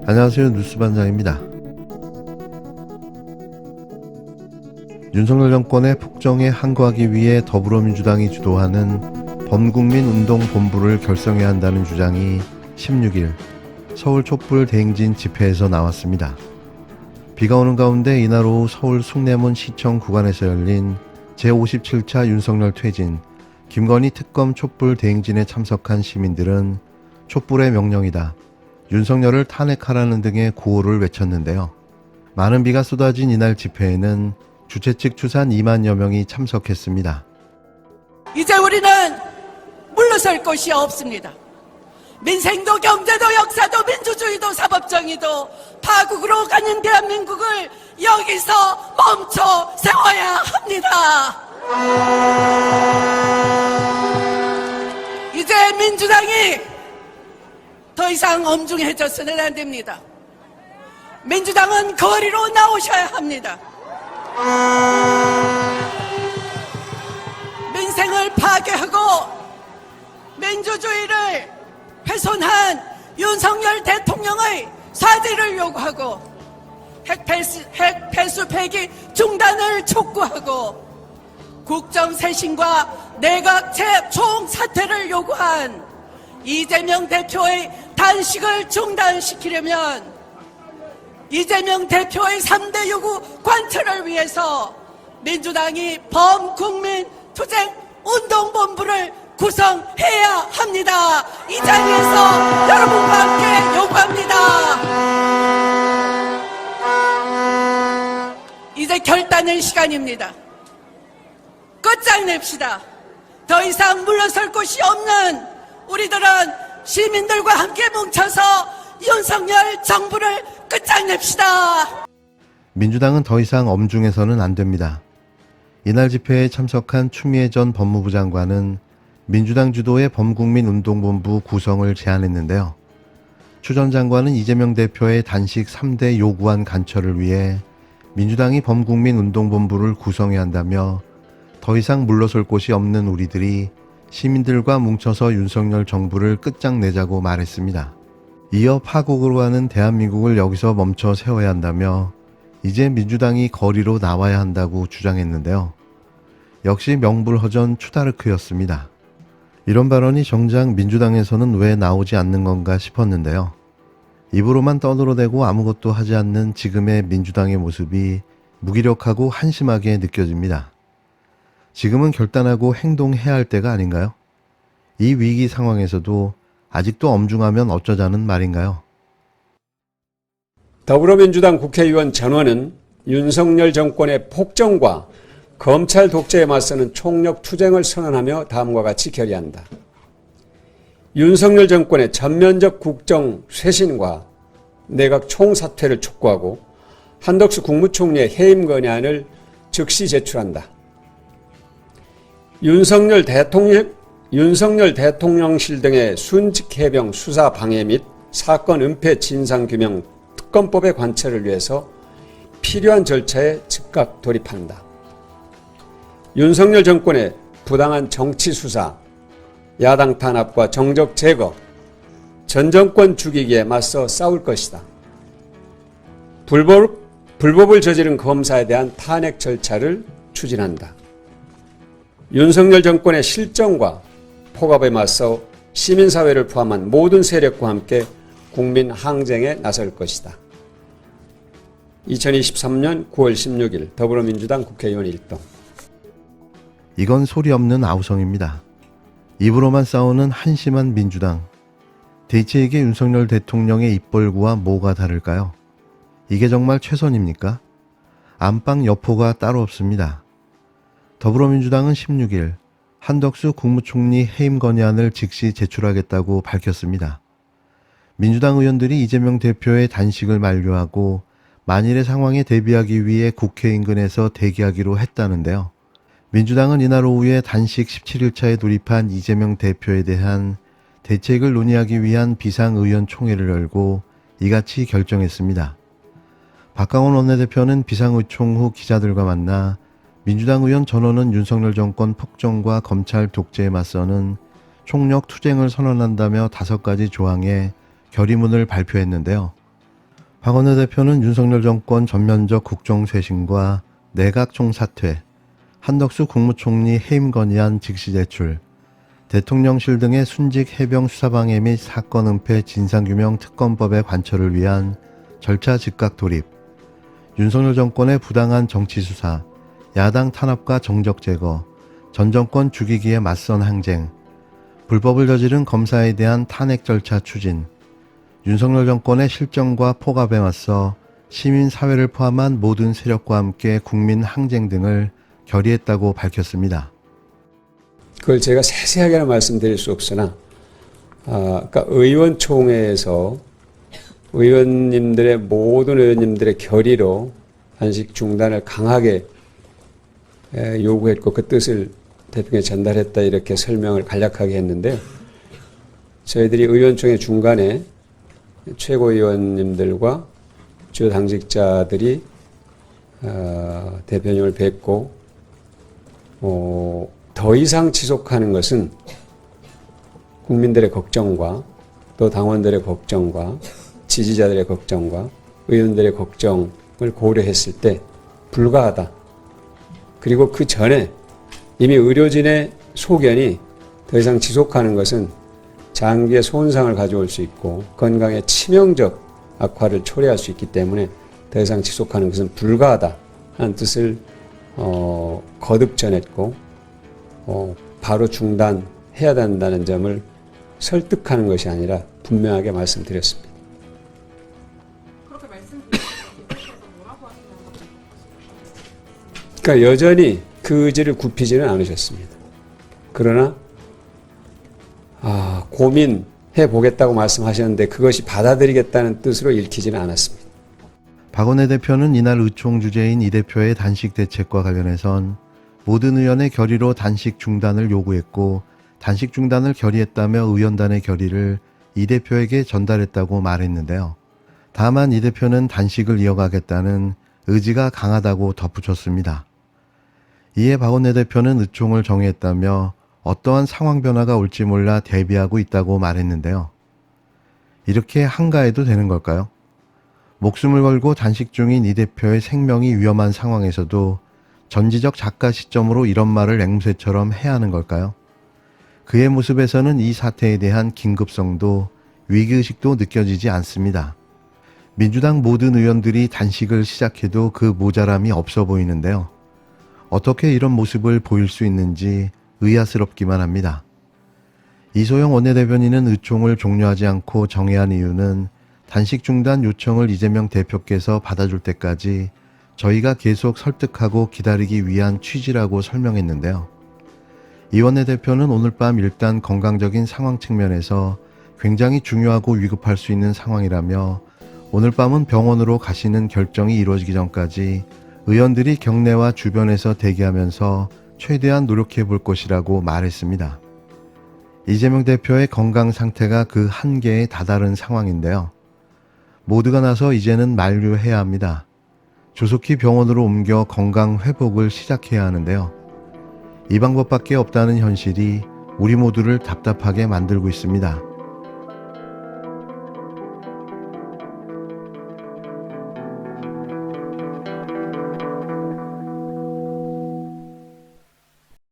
안녕하세요. 뉴스반장입니다. 윤석열 정권의 폭정에 항거하기 위해 더불어민주당이 주도하는 범국민운동본부를 결성해야 한다는 주장이 16일 서울 촛불 대행진 집회에서 나왔습니다. 비가 오는 가운데 이날 오후 서울 숭례문 시청 구간에서 열린 제57차 윤석열 퇴진, 김건희 특검 촛불 대행진에 참석한 시민들은 촛불의 명령이다, 윤석열을 탄핵하라는 등의 구호를 외쳤는데요. 많은 비가 쏟아진 이날 집회에는 주최 측 추산 2만여 명이 참석했습니다. 이제 우리는 물러설 곳이 없습니다. 민생도 경제도 역사도 민주주의도 사법정의도 파국으로 가는 대한민국을 여기서 멈춰 세워야 합니다. 이제 민주당이 더 이상 엄중해져서는 안 됩니다. 민주당은 거리로 나오셔야 합니다. 민생을 파괴하고 민주주의를 훼손한 윤석열 대통령의 사죄를 요구하고 핵폐수 폐기 중단을 촉구하고 국정쇄신과 내각 총사퇴를 요구한 이재명 대표의 단식을 중단시키려면 이재명 대표의 3대 요구 관철을 위해서 민주당이 범국민투쟁운동본부를 구성해야 합니다. 이 자리에서 여러분과 함께 요구합니다. 이제 결단의 시간입니다. 끝장냅시다. 더 이상 물러설 곳이 없는 우리들은 시민들과 함께 뭉쳐서 윤석열 정부를 끝장냅시다. 민주당은 더 이상 엄중해서는 안 됩니다. 이날 집회에 참석한 추미애 전 법무부 장관은 민주당 주도의 범국민운동본부 구성을 제안했는데요. 추 전 장관은 이재명 대표의 단식 3대 요구안 간철을 위해 민주당이 범국민운동본부를 구성해야 한다며 더 이상 물러설 곳이 없는 우리들이 시민들과 뭉쳐서 윤석열 정부를 끝장내자고 말했습니다. 이어 파국으로 가는 대한민국을 여기서 멈춰 세워야 한다며 이제 민주당이 거리로 나와야 한다고 주장했는데요. 역시 명불허전 추다르크였습니다. 이런 발언이 정작 민주당에서는 왜 나오지 않는 건가 싶었는데요. 입으로만 떠들어대고 아무것도 하지 않는 지금의 민주당의 모습이 무기력하고 한심하게 느껴집니다. 지금은 결단하고 행동해야 할 때가 아닌가요? 이 위기 상황에서도 아직도 엄중하면 어쩌자는 말인가요? 더불어민주당 국회의원 전원은 윤석열 정권의 폭정과 검찰 독재에 맞서는 총력 투쟁을 선언하며 다음과 같이 결의한다. 윤석열 정권의 전면적 국정 쇄신과 내각 총사퇴를 촉구하고 한덕수 국무총리의 해임 건의안을 즉시 제출한다. 윤석열 대통령실 등의 순직 해병 수사 방해 및 사건 은폐 진상규명 특검법의 관철을 위해서 필요한 절차에 즉각 돌입한다. 윤석열 정권의 부당한 정치 수사, 야당 탄압과 정적 제거, 전 정권 죽이기에 맞서 싸울 것이다. 불법을 저지른 검사에 대한 탄핵 절차를 추진한다. 윤석열 정권의 실정과 폭압에 맞서 시민사회를 포함한 모든 세력과 함께 국민 항쟁에 나설 것이다. 2023년 9월 16일 더불어민주당 국회의원 일동. 이건 소리 없는 아우성입니다. 입으로만 싸우는 한심한 민주당. 대체에게 윤석열 대통령의 입벌구와 뭐가 다를까요? 이게 정말 최선입니까? 안방 여포가 따로 없습니다. 더불어민주당은 16일 한덕수 국무총리 해임 건의안을 즉시 제출하겠다고 밝혔습니다. 민주당 의원들이 이재명 대표의 단식을 만료하고 만일의 상황에 대비하기 위해 국회 인근에서 대기하기로 했다는데요. 민주당은 이날 오후에 단식 17일차에 돌입한 이재명 대표에 대한 대책을 논의하기 위한 비상의원총회를 열고 이같이 결정했습니다. 박강원 원내대표는 비상의총 후 기자들과 만나 민주당 의원 전원은 윤석열 정권 폭정과 검찰 독재에 맞서는 총력 투쟁을 선언한다며 5가지 조항의 결의문을 발표했는데요. 박원내 대표는 윤석열 정권 전면적 국정쇄신과 내각 총사퇴, 한덕수 국무총리 해임 건의안 즉시 제출, 대통령실 등의 순직 해병 수사방해 및 사건 은폐 진상규명 특검법의 관철을 위한 절차 즉각 돌입, 윤석열 정권의 부당한 정치 수사, 야당 탄압과 정적 제거, 전 정권 죽이기에 맞선 항쟁, 불법을 저지른 검사에 대한 탄핵 절차 추진, 윤석열 정권의 실정과 폭압에 맞서 시민사회를 포함한 모든 세력과 함께 국민 항쟁 등을 결의했다고 밝혔습니다. 그걸 제가 세세하게는 말씀드릴 수 없으나, 그러니까 의원총회에서 모든 의원님들의 결의로 단식 중단을 강하게 요구했고 그 뜻을 대통령에 전달했다 이렇게 설명을 간략하게 했는데요. 저희들이 의원총회 중간에 최고위원님들과 주요 당직자들이 대표님을 뵙고 더 이상 지속하는 것은 국민들의 걱정과 또 당원들의 걱정과 지지자들의 걱정과 의원들의 걱정을 고려했을 때 불가하다. 그리고 그 전에 이미 의료진의 소견이 더 이상 지속하는 것은 장기의 손상을 가져올 수 있고 건강에 치명적 악화를 초래할 수 있기 때문에 더 이상 지속하는 것은 불가하다 하는 뜻을 거듭 전했고 바로 중단해야 된다는 점을 설득하는 것이 아니라 분명하게 말씀드렸습니다. 그렇게 말씀드리면서 뭐라고 하시나요? 그러니까 여전히 그 의지를 굽히지는 않으셨습니다. 그러나 고민해 보겠다고 말씀하셨는데 그것이 받아들이겠다는 뜻으로 읽히지는 않았습니다. 박원내 대표는 이날 의총 주제인 이 대표의 단식 대책과 관련해선 모든 의원의 결의로 단식 중단을 요구했고 단식 중단을 결의했다며 의원단의 결의를 이 대표에게 전달했다고 말했는데요. 다만 이 대표는 단식을 이어가겠다는 의지가 강하다고 덧붙였습니다. 이에 박원내 대표는 의총을 정의했다며 어떠한 상황 변화가 올지 몰라 대비하고 있다고 말했는데요. 이렇게 한가해도 되는 걸까요? 목숨을 걸고 단식 중인 이 대표의 생명이 위험한 상황에서도 전지적 작가 시점으로 이런 말을 앵무새처럼 해야 하는 걸까요? 그의 모습에서는 이 사태에 대한 긴급성도 위기의식도 느껴지지 않습니다. 민주당 모든 의원들이 단식을 시작해도 그 모자람이 없어 보이는데요. 어떻게 이런 모습을 보일 수 있는지 의아스럽기만 합니다. 이소영 원내대변인은 의총을 종료하지 않고 정회한 이유는 단식 중단 요청을 이재명 대표께서 받아줄 때까지 저희가 계속 설득하고 기다리기 위한 취지라고 설명했는데요. 이 원내대표는 오늘 밤 일단 건강적인 상황 측면에서 굉장히 중요하고 위급할 수 있는 상황이라며 오늘 밤은 병원으로 가시는 결정이 이루어지기 전까지 의원들이 경내와 주변에서 대기하면서 최대한 노력해 볼 것이라고 말했습니다. 이재명 대표의 건강 상태가 그 한계에 다다른 상황인데요. 모두가 나서 이제는 만류해야 합니다. 조속히 병원으로 옮겨 건강 회복을 시작해야 하는데요. 이 방법밖에 없다는 현실이 우리 모두를 답답하게 만들고 있습니다.